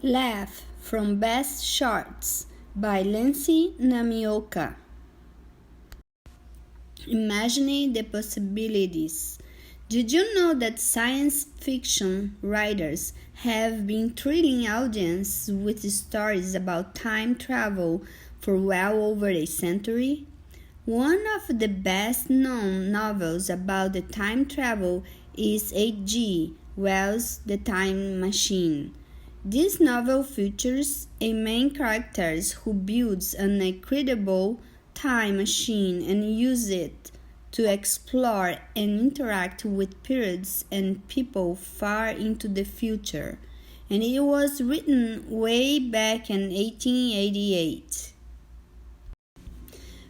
Laff from Best Shorts by Lindsay Namioka. Imagining the possibilities. Did you know that science fiction writers have been thrilling audiences with stories about time travel for well over a century? One of the best known novels about the time travel is H.G. Wells' The Time Machine. This novel features a main character who builds an incredible time machine and uses it to explore and interact with periods and people far into the future. And it was written way back in 1888.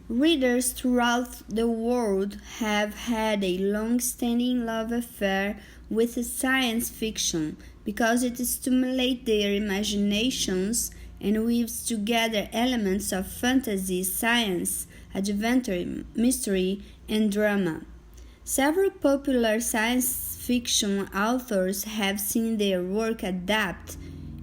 Readers throughout the world have had a long-standing love affair with science fiction because it stimulates their imaginations and weaves together elements of fantasy, science, adventure, mystery, and drama. Several popular science fiction authors have seen their work adapted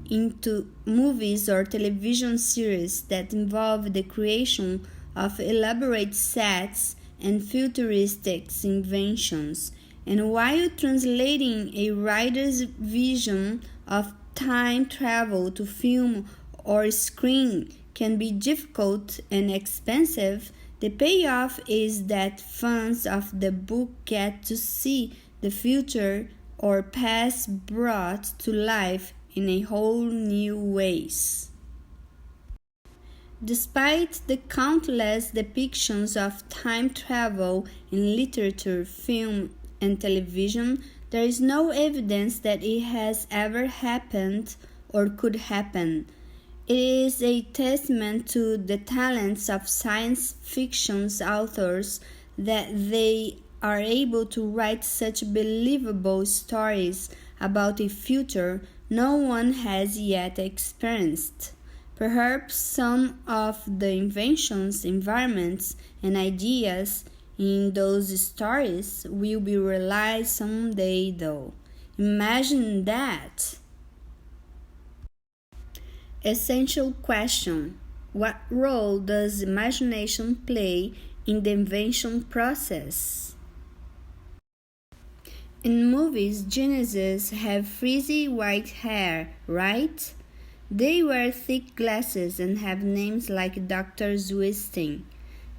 into movies or television series that involve the creation of elaborate sets and futuristic inventions, and while translating a writer's vision of time travel to film or screen can be difficult and expensive, the payoff is that fans of the book get to see the future or past brought to life in a whole new ways. Despite the countless depictions of time travel in literature, film, and television, there is no evidence that it has ever happened or could happen. It is a testament to the talents of science fiction authors that they are able to write such believable stories about a future no one has yet experienced. Perhaps some of the inventions, environments, and ideas in those stories will be realized someday, though. Imagine that! Essential question: what role does imagination play in the invention process? In movies, geniuses have frizzy white hair, right? They wear thick glasses and have names like Dr. Zwisting.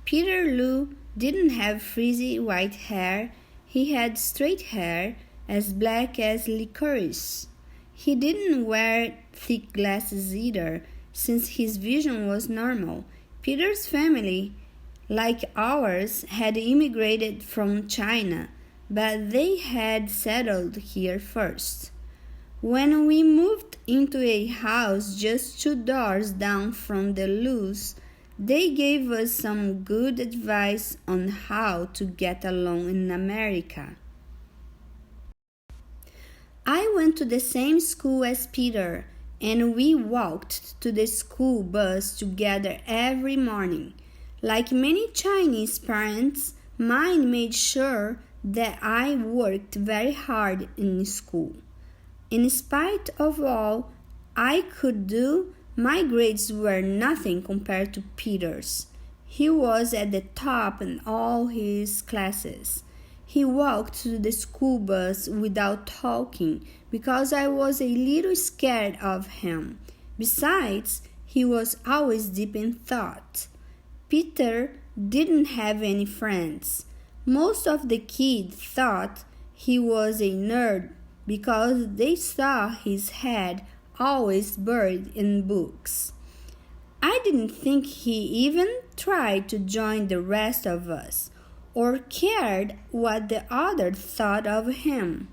Peter Lou didn't have frizzy white hair, he had straight hair, as black as licorice. He didn't wear thick glasses either, since his vision was normal. Peter's family, like ours, had immigrated from China, but they had settled here first. When we moved into a house just 2 doors down from the Lou's, they gave us some good advice on how to get along in America. I went to the same school as Peter, and we walked to the school bus together every morning. Like many Chinese parents, mine made sure that I worked very hard in school. In spite of all I could do, my grades were nothing compared to Peter's. He was at the top in all his classes. He walked to the school bus without talking because I was a little scared of him. Besides, he was always deep in thought. Peter didn't have any friends. Most of the kids thought he was a nerd because they saw his head always buried in books. I didn't think he even tried to join the rest of us or cared what the others thought of him.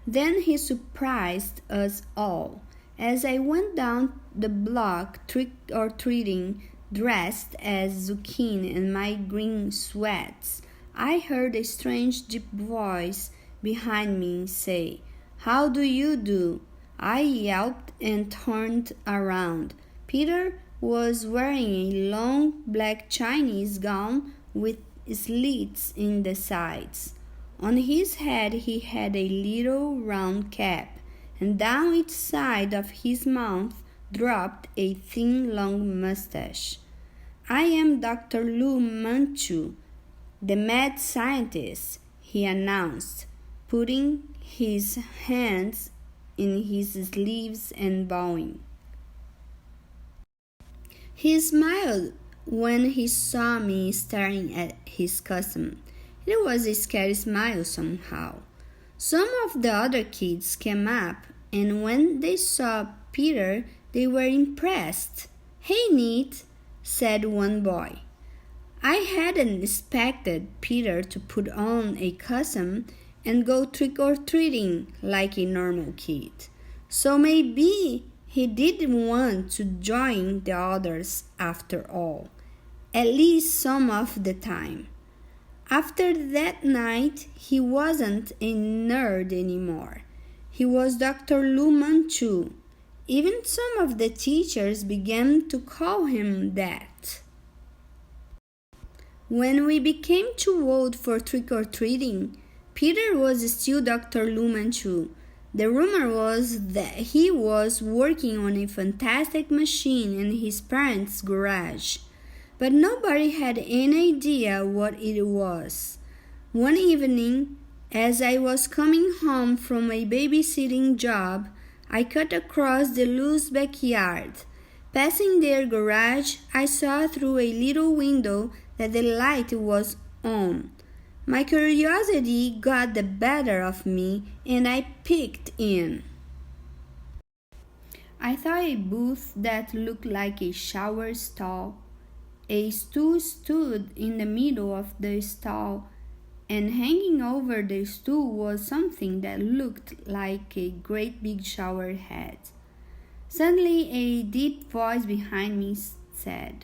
Then he surprised us all. As I went down the block trick-or-treating, dressed as Zucchini in my green sweats, I heard a strange deep voice behind me say, "How do you do?" I yelped and turned around. Peter was wearing a long black Chinese gown with slits in the sides. On his head he had a little round cap, and down each side of his mouth dropped a thin long mustache. "I am Dr. Lu Manchu, the mad scientist," he announced, putting his hands in his sleeves and bowing. He smiled when he saw me staring at his cousin. It was a scary smile somehow. Some of the other kids came up, and when they saw Peter, they were impressed. "Hey, Nate," said one boy. I hadn't expected Peter to put on a costume and go trick-or-treating like a normal kid. So maybe he didn't want to join the others after all, at least some of the time. After that night, he wasn't a nerd anymore. He was Dr. Lu Manchu. Even some of the teachers began to call him that. When we became too old for trick-or-treating, Peter was still Dr. Lu Manchu. The rumor was that he was working on a fantastic machine in his parents' garage, but nobody had any idea what it was. One evening, as I was coming home from a babysitting job, I cut across the Lu's backyard. Passing their garage, I saw through a little window that the light was on. My curiosity got the better of me, and I peeked in. I saw a booth that looked like a shower stall. A stool stood in the middle of the stall, and hanging over the stool was something that looked like a great big shower head. Suddenly, a deep voice behind me said,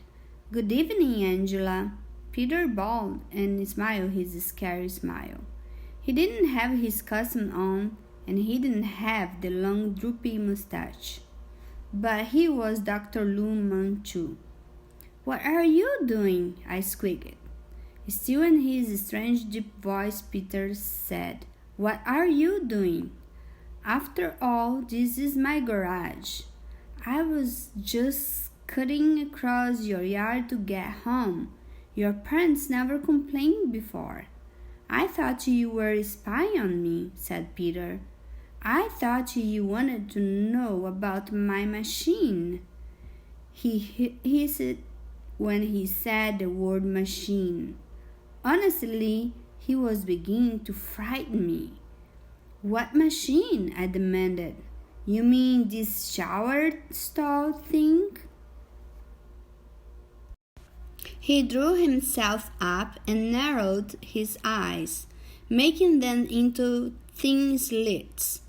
"Good evening, Angela." Peter bowed and smiled his scary smile. He didn't have his costume on, and he didn't have the long droopy mustache. But he was Dr. Lu Manchu. "What are you doing?" I squeaked. Still in his strange deep voice, Peter said, "What are you doing? After all, this is my garage. I was just cutting across your yard to get home. Your parents never complained before." "I thought you were spying on me," said Peter. "I thought you wanted to know about my machine." He hissed when he said the word machine. Honestly, he was beginning to frighten me. "What machine?" I demanded. "You mean this shower stall thing?" He drew himself up and narrowed his eyes, making them into thin slits.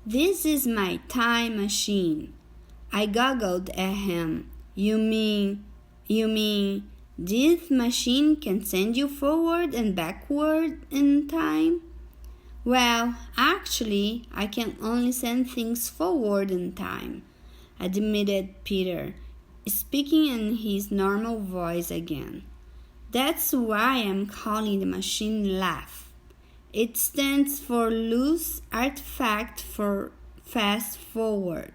"This is my time machine." I goggled at him. You mean this machine can send you forward and backward in time?" "Well, actually, I can only send things forward in time," admitted Peter, speaking in his normal voice again. "That's why I'm calling the machine Laff. It stands for Loose Artifact for Fast Forward."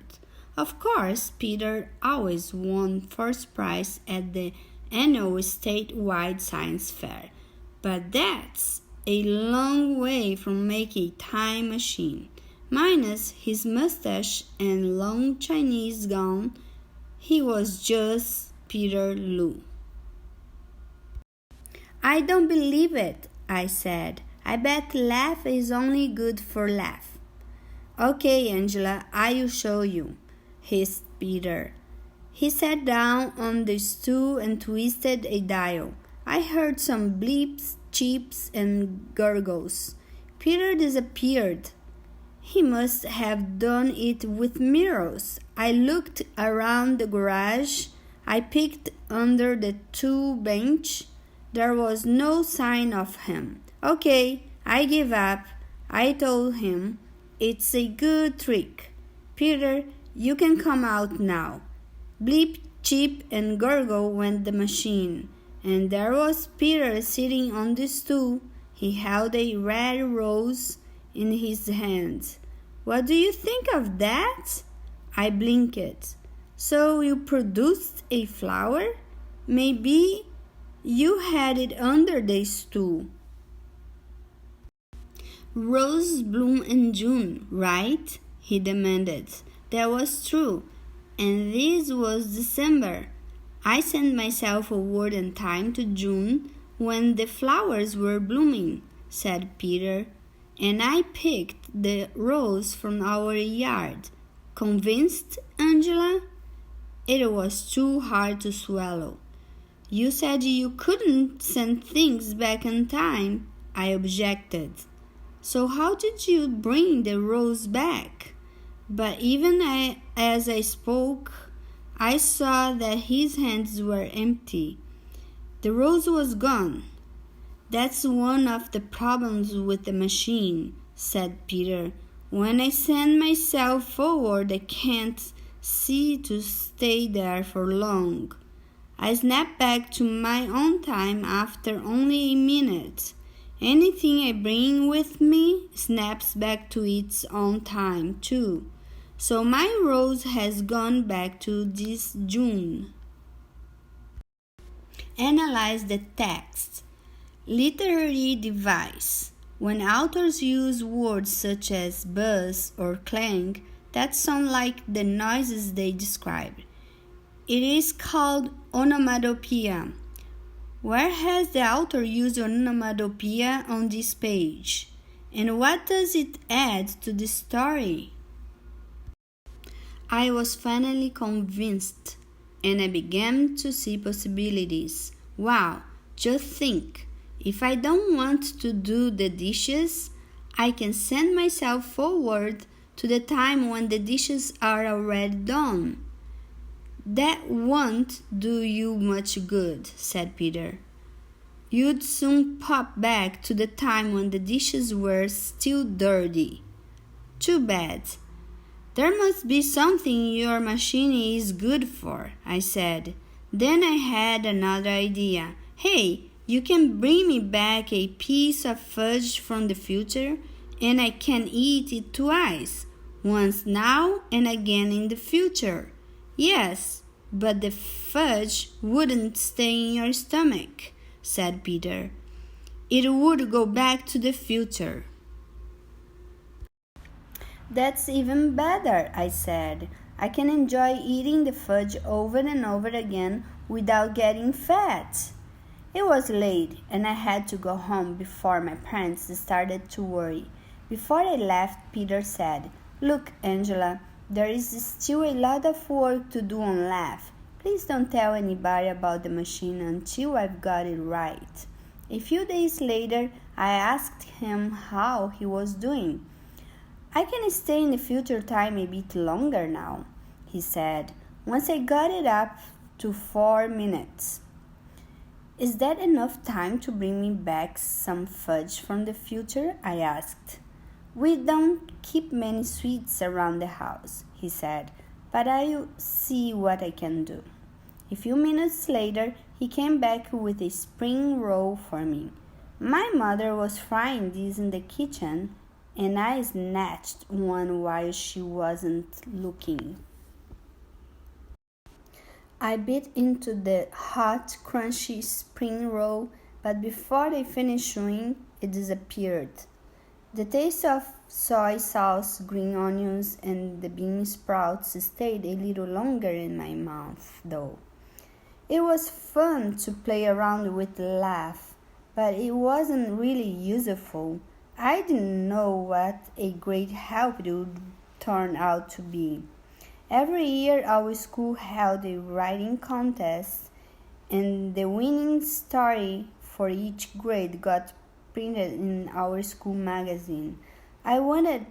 Of course, Peter always won first prize at the annual statewide science fair, but that's a long way from making a time machine. Minus his mustache and long Chinese gown, he was just Peter Lu. "I don't believe it," I said. "I bet Laff is only good for Laff." "Okay, Angela, I'll show you," hissed Peter. He sat down on the stool and twisted a dial. I heard some bleeps, cheeps, and gurgles. Peter disappeared. He must have done it with mirrors. I looked around the garage. I peeked under the tool bench. There was no sign of him. "Okay, I give up," I told him. "It's a good trick. Peter, you can come out now." Bleep, cheep, and gurgle went the machine, and there was Peter sitting on the stool. He held a red rose in his hand. What do you think of that? I blinked. So you produced a flower? Maybe you had it under the stool. Roses bloom in June, right? He demanded. That was true. And this was December. I sent myself a word in time to June when the flowers were blooming, said Peter, and I picked the rose from our yard. Convinced, Angela? It was too hard to swallow. You said you couldn't send things back in time, I objected. So how did you bring the rose back? But even as I spoke, I saw that his hands were empty. The rose was gone. That's one of the problems with the machine, said Peter. When I send myself forward, I can't see to stay there for long. I snap back to my own time after only a minute. Anything I bring with me snaps back to its own time, too. So my rose has gone back to this June. Analyze the text. Literary device. When authors use words such as buzz or clang that sound like the noises they describe, it is called onomatopoeia. Where has the author used onomatopoeia on this page? And what does it add to the story? I was finally convinced, and I began to see possibilities. Wow, just think, if I don't want to do the dishes, I can send myself forward to the time when the dishes are already done. That won't do you much good, said Peter. You'd soon pop back to the time when the dishes were still dirty. Too bad. There must be something your machine is good for, I said. Then I had another idea. Hey, you can bring me back a piece of fudge from the future, and I can eat it twice, once now and again in the future. Yes, but the fudge wouldn't stay in your stomach, said Peter. It would go back to the future. That's even better, I said. I can enjoy eating the fudge over and over again without getting fat. It was late, and I had to go home before my parents started to worry. Before I left, Peter said, Look, Angela, there is still a lot of work to do on Laff. Please don't tell anybody about the machine until I've got it right. A few days later, I asked him how he was doing. I can stay in the future time a bit longer now, he said, once I got it up to 4 minutes. Is that enough time to bring me back some fudge from the future? I asked. We don't keep many sweets around the house, he said, but I'll see what I can do. A few minutes later, he came back with a spring roll for me. My mother was frying these in the kitchen, and I snatched one while she wasn't looking. I bit into the hot, crunchy spring roll, but before they finished chewing, it disappeared. The taste of soy sauce, green onions, and the bean sprouts stayed a little longer in my mouth, though. It was fun to play around with Laff, but it wasn't really useful. I didn't know what a great help it would turn out to be. Every year our school held a writing contest, and the winning story for each grade got printed in our school magazine. I wanted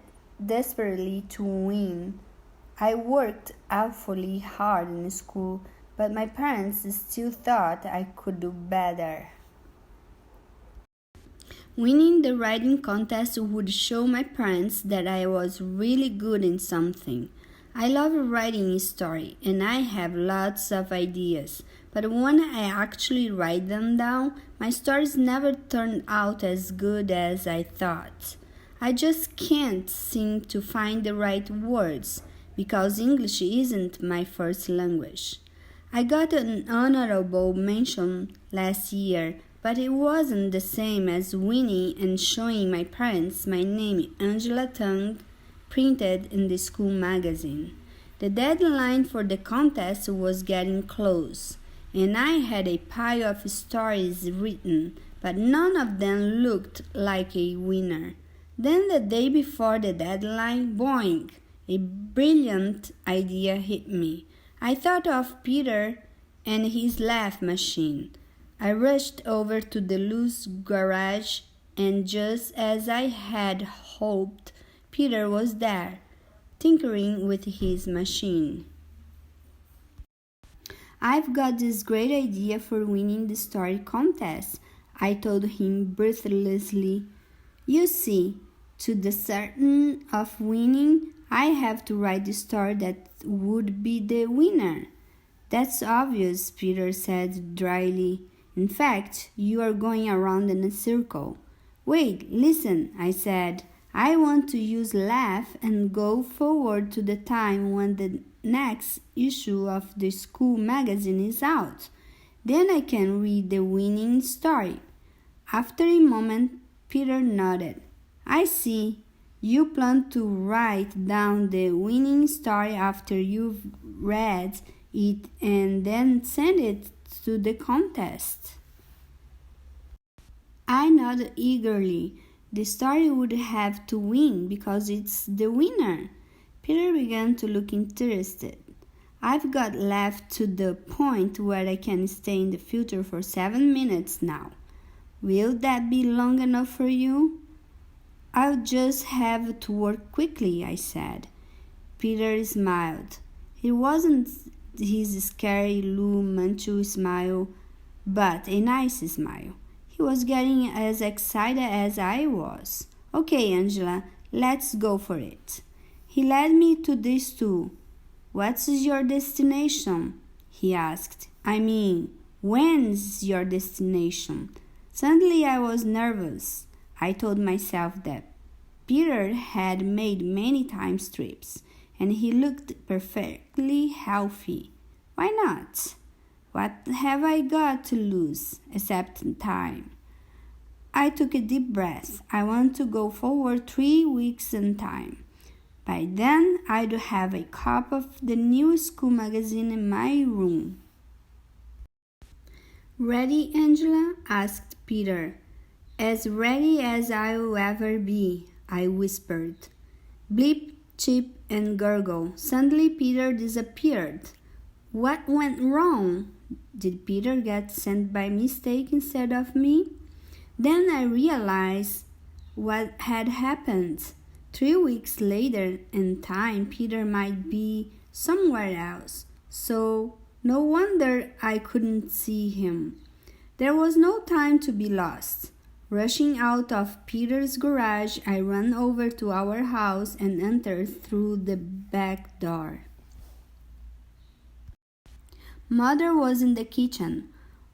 desperately to win. I worked awfully hard in school, but my parents still thought I could do better. Winning the writing contest would show my parents that I was really good in something. I love writing a story, and I have lots of ideas, but when I actually write them down, my stories never turn out as good as I thought. I just can't seem to find the right words because English isn't my first language. I got an honorable mention last year, but it wasn't the same as winning and showing my parents my name, Angela Tang, printed in the school magazine. The deadline for the contest was getting close, and I had a pile of stories written, but none of them looked like a winner. Then the day before the deadline, boing, a brilliant idea hit me. I thought of Peter and his Laff machine. I rushed over to the loose garage, and just as I had hoped, Peter was there, tinkering with his machine. I've got this great idea for winning the story contest, I told him breathlessly. You see, to the certain of winning, I have to write the story that would be the winner. That's obvious, Peter said dryly. In fact, you are going around in a circle. Wait, listen, I said. I want to use Laff and go forward to the time when the next issue of the school magazine is out. Then I can read the winning story. After a moment, Peter nodded. I see. You plan to write down the winning story after you've read it and then send it to the contest. I nodded eagerly. The story would have to win because it's the winner. Peter began to look interested. I've got Laff to the point where I can stay in the filter for 7 minutes now. Will that be long enough for you? I'll just have to work quickly, I said. Peter smiled. It wasn't his scary Lou Manchu smile, but a nice smile. He was getting as excited as I was. Okay, Angela, let's go for it. He led me to the stool. What's your destination? He asked. I mean, when's your destination? Suddenly I was nervous. I told myself that Peter had made many time trips, and he looked perfectly healthy. Why not? What have I got to lose, except time? I took a deep breath. I want to go forward 3 weeks in time. By then, I'd have a copy of the new school magazine in my room. Ready, Angela? Asked Peter. As ready as I'll ever be, I whispered. Bleep, chip, and gurgle. Suddenly Peter disappeared. What went wrong? Did Peter get sent by mistake instead of me? Then I realized what had happened. 3 weeks later in time, Peter might be somewhere else, so no wonder I couldn't see him. There was no time to be lost. Rushing out of Peter's garage, I ran over to our house and entered through the back door. Mother was in the kitchen.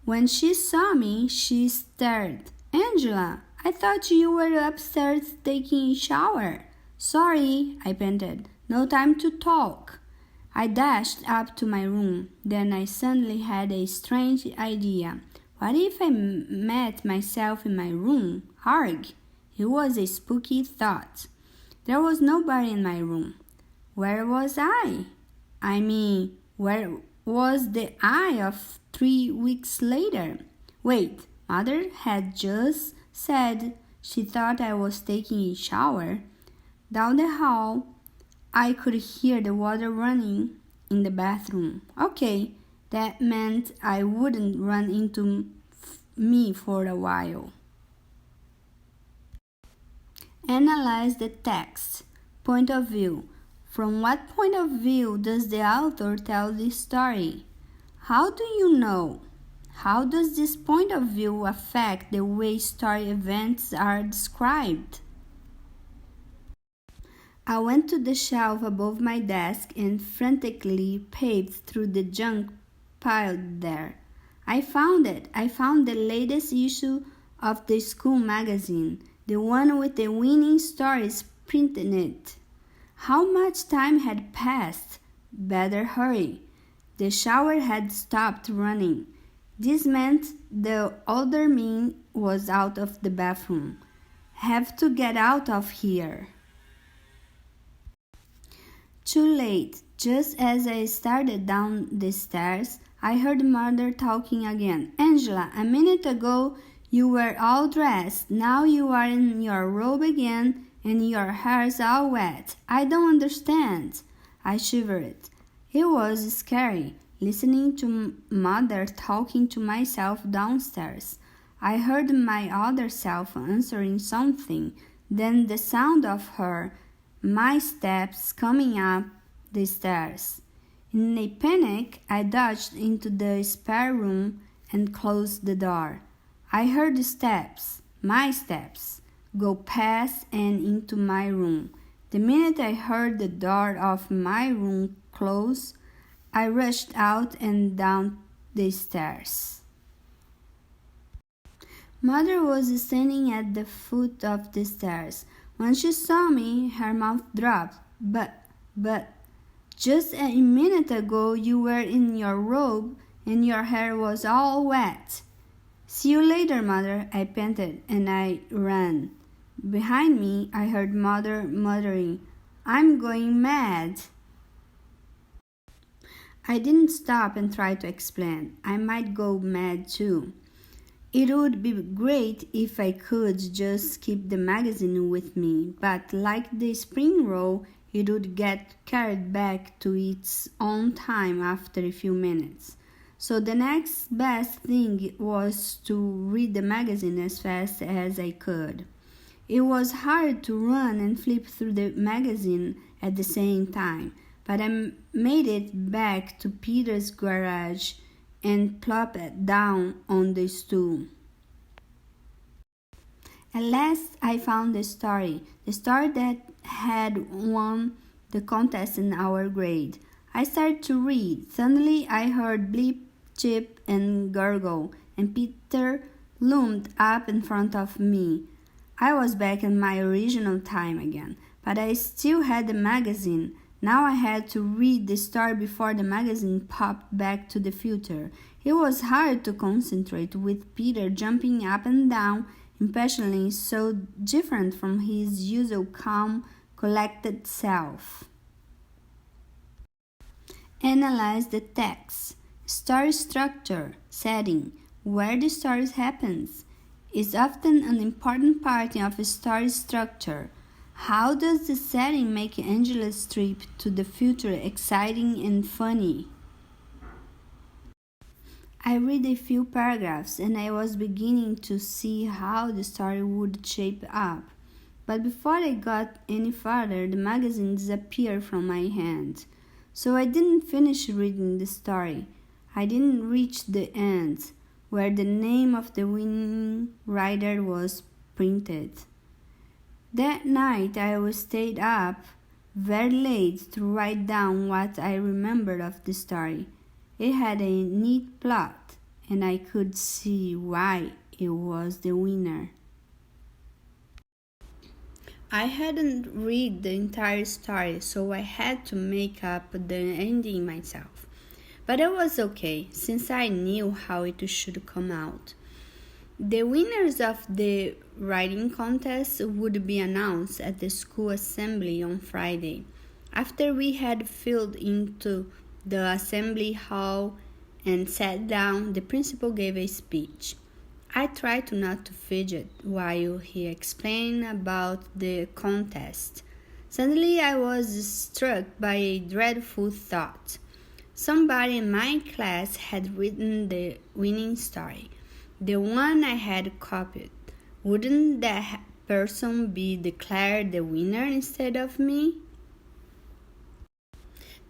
When she saw me, she stared. Angela, I thought you were upstairs taking a shower. Sorry, I panted. No time to talk. I dashed up to my room. Then I suddenly had a strange idea. What if I met myself in my room? Arg! It was a spooky thought. There was nobody in my room. Where was I? I mean, where was the I of 3 weeks later? Wait, Mother had just said she thought I was taking a shower. Down the hall, I could hear the water running in the bathroom. Okay, that meant I wouldn't run into me for a while. Analyze the text. Point of view. From what point of view does the author tell this story? How do you know? How does this point of view affect the way story events are described? I went to the shelf above my desk and frantically paved through the junk piled there. I found it. I found the latest issue of the school magazine. the one with the winning stories printed in it. How much time had passed? Better hurry. The shower had stopped running. This meant the older me was out of the bathroom. Have to get out of here. Too late. Just as I started down the stairs, I heard Mother talking again. Angela, a minute ago you were all dressed. Now you are in your robe again and your hair's all wet. I don't understand. I shivered. It was scary, listening to Mother talking to myself downstairs. I heard my other self answering something, then the sound of my steps coming up the stairs. In a panic, I dodged into the spare room and closed the door. I heard my steps, go past and into my room. The minute I heard the door of my room close, I rushed out and down the stairs. Mother was standing at the foot of the stairs. When she saw me, her mouth dropped. But, just a minute ago you were in your robe and your hair was all wet. See you later, Mother, I panted, and I ran. Behind me, I heard Mother muttering, I'm going mad. I didn't stop and try to explain. I might go mad too. It would be great if I could just keep the magazine with me, but like the spring roll, it would get carried back to its own time after a few minutes. So the next best thing was to read the magazine as fast as I could. It was hard to run and flip through the magazine at the same time, but I made it back to Peter's garage and plopped down on the stool. At last I found the story that had won the contest in our grade. I started to read. Suddenly I heard bleep, chip, and gurgle, and Peter loomed up in front of me. I was back in my original time again, but I still had the magazine. Now I had to read the story before the magazine popped back to the future. It was hard to concentrate with Peter jumping up and down impatiently, so different from his usual calm, collected self. Analyze the text. Story structure, setting, where the story happens, is often an important part of a story structure. How does the setting make Angela's trip to the future exciting and funny? I read a few paragraphs and I was beginning to see how the story would shape up. But before I got any farther, the magazine disappeared from my hand. So I didn't finish reading the story. I didn't reach the end, where the name of the winning writer was printed. That night I stayed up very late to write down what I remembered of the story. It had a neat plot, and I could see why it was the winner. I hadn't read the entire story, so I had to make up the ending myself. But it was okay, since I knew how it should come out. The winners of the writing contest would be announced at the school assembly on Friday. After we had filed into the assembly hall and sat down, the principal gave a speech. I tried not to fidget while he explained about the contest. Suddenly I was struck by a dreadful thought. Somebody in my class had written the winning story, the one I had copied. Wouldn't that person be declared the winner instead of me?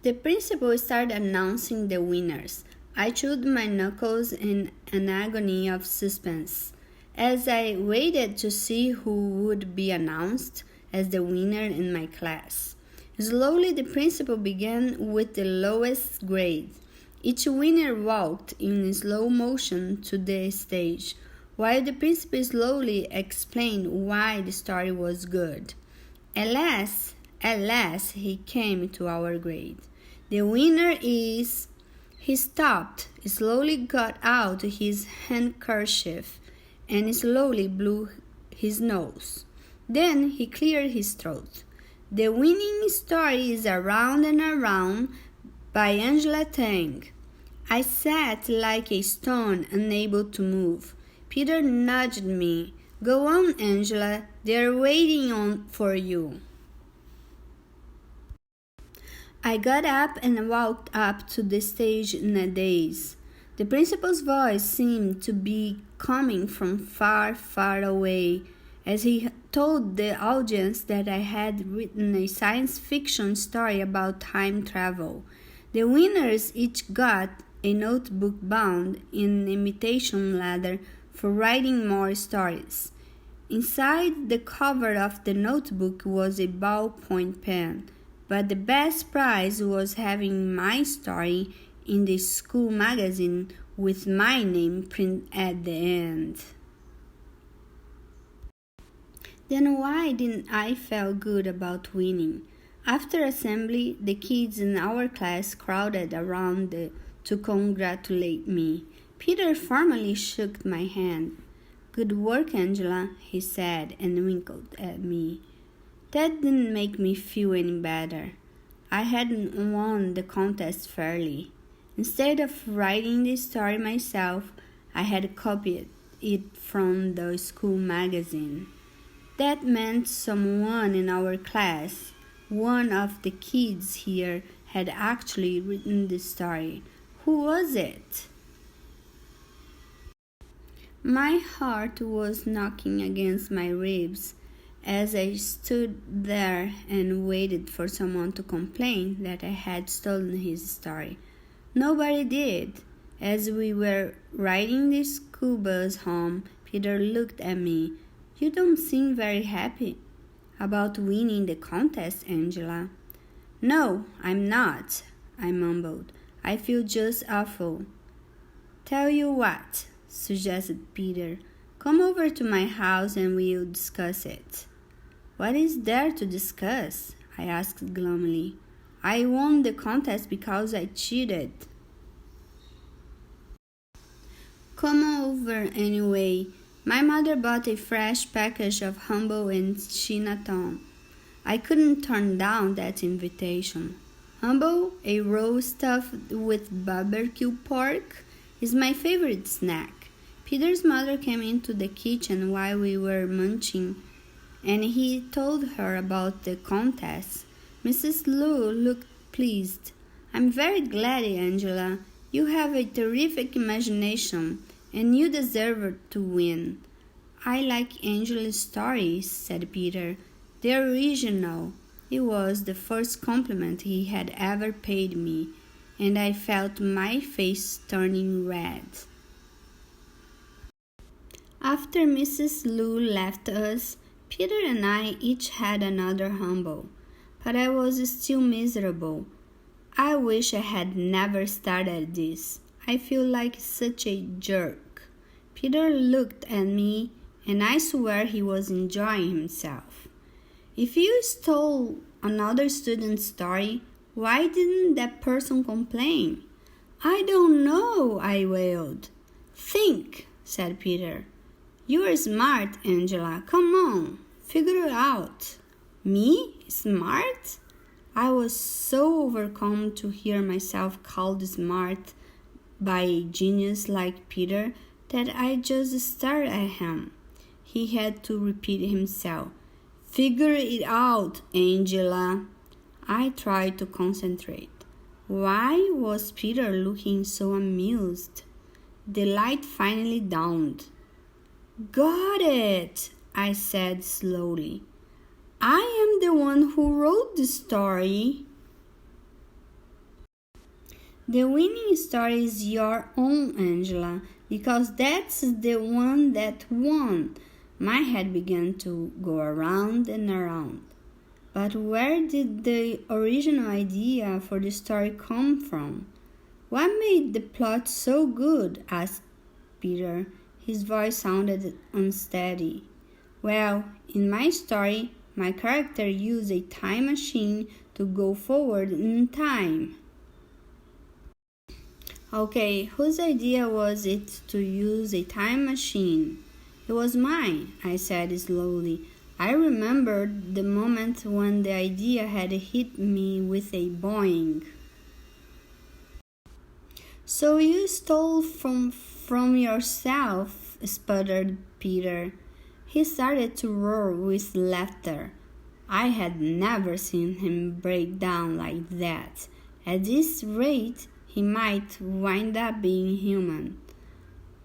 The principal started announcing the winners. I chewed my knuckles in an agony of suspense. As I waited to see who would be announced as the winner in my class. Slowly the principal began with the lowest grade. Each winner walked in slow motion to the stage, while the principal slowly explained why the story was good. At last, he came to our grade. The winner is... He stopped, slowly got out his handkerchief, and slowly blew his nose. Then he cleared his throat. The winning story is Around and Around by Angela Tang. I sat like a stone, unable to move. Peter nudged me. Go on, Angela. They're waiting for you. I got up and walked up to the stage in a daze. The principal's voice seemed to be coming from far, far away, as he told the audience that I had written a science fiction story about time travel. The winners each got a notebook bound in imitation leather for writing more stories. Inside the cover of the notebook was a ballpoint pen, but the best prize was having my story in the school magazine with my name printed at the end. Then why didn't I feel good about winning? After assembly, the kids in our class crowded around to congratulate me. Peter formally shook my hand. Good work, Angela, he said and winkled at me. That didn't make me feel any better. I hadn't won the contest fairly. Instead of writing the story myself, I had copied it from the school magazine. That meant someone in our class, one of the kids here, had actually written the story. Who was it? My heart was knocking against my ribs as I stood there and waited for someone to complain that I had stolen his story. Nobody did. As we were riding the school bus home, Peter looked at me. You don't seem very happy about winning the contest, Angela. No, I'm not, I mumbled. I feel just awful. Tell you what, suggested Peter. Come over to my house and we'll discuss it. What is there to discuss? I asked glumly. I won the contest because I cheated. Come over anyway. My mother bought a fresh package of humble and Chinatown. I couldn't turn down that invitation. Humble, a roll stuffed with barbecue pork, is my favorite snack. Peter's mother came into the kitchen while we were munching, and he told her about the contest. Mrs. Lu looked pleased. I'm very glad, Angela. You have a terrific imagination, and you deserve to win. I like Angela's stories, said Peter. They're original. It was the first compliment he had ever paid me, and I felt my face turning red. After Mrs. Lu left us, Peter and I each had another humble, but I was still miserable. I wish I had never started this. I feel like such a jerk. Peter looked at me, and I swear he was enjoying himself. If you stole another student's story, why didn't that person complain? I don't know, I wailed. Think, said Peter. You're smart, Angela. Come on, figure it out. Me? Smart? I was so overcome to hear myself called smart by a genius like Peter that I just stared at him. He had to repeat himself. Figure it out, Angela. I tried to concentrate. Why was Peter looking so amused? The light finally dawned. Got it, I said slowly. I am the one who wrote the story. The winning story is your own, Angela, because that's the one that won. My head began to go around and around. But where did the original idea for the story come from? What made the plot so good? Asked Peter. His voice sounded unsteady. Well, in my story, my character used a time machine to go forward in time. Okay, whose idea was it to use a time machine? It was mine, I said slowly. I remembered the moment when the idea had hit me with a boing. So you stole from yourself, sputtered Peter. He started to roar with laughter. I had never seen him break down like that. At this rate, he might wind up being human.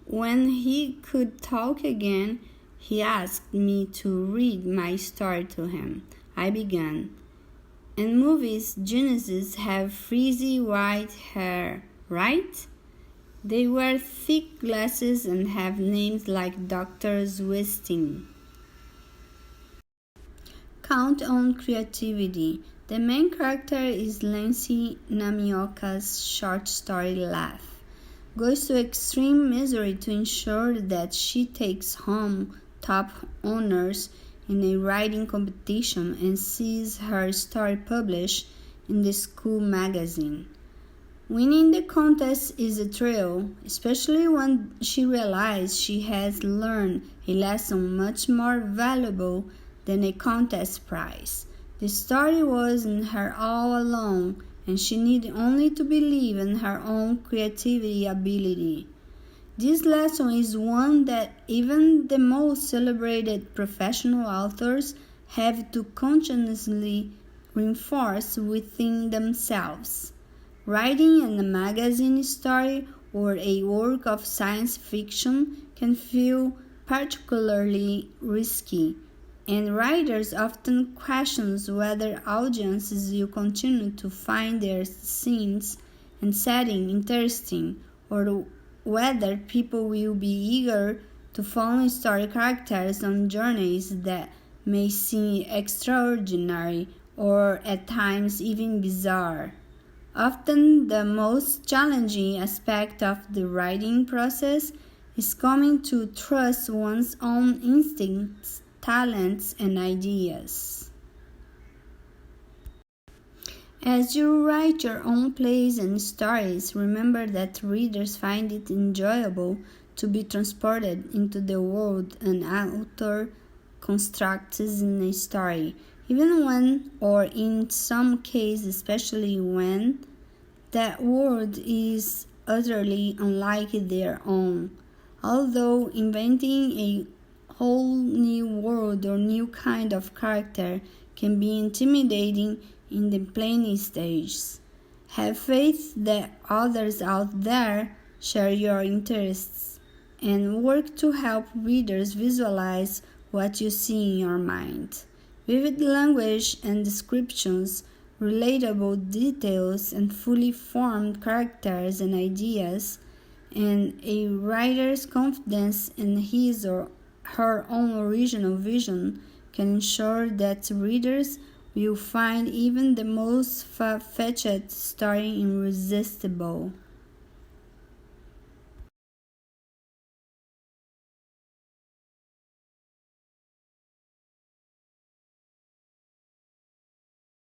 When he could talk again, he asked me to read my story to him. I began. In movies, geniuses have frizzy white hair, right? They wear thick glasses and have names like Dr. Zwisting. Count on creativity. The main character is Nancy Namioka's short story Laff. Goes to extreme misery to ensure that she takes home top honors in a writing competition and sees her story published in the school magazine. Winning the contest is a thrill, especially when she realizes she has learned a lesson much more valuable than a contest prize. The story was in her all along, and she needed only to believe in her own creativity ability. This lesson is one that even the most celebrated professional authors have to consciously reinforce within themselves. Writing a magazine story or a work of science fiction can feel particularly risky, and writers often question whether audiences will continue to find their scenes and setting interesting, or whether people will be eager to follow story characters on journeys that may seem extraordinary or at times even bizarre. Often the most challenging aspect of the writing process is coming to trust one's own instincts, talents, and ideas. As you write your own plays and stories, remember that readers find it enjoyable to be transported into the world an author constructs in a story, even when, or in some cases especially when, that world is utterly unlike their own. Although inventing a whole new world or new kind of character can be intimidating in the planning stages, have faith that others out there share your interests and work to help readers visualize what you see in your mind. Vivid language and descriptions, relatable details, and fully formed characters and ideas, and a writer's confidence in his or her own original vision can ensure that readers will find even the most far-fetched story irresistible.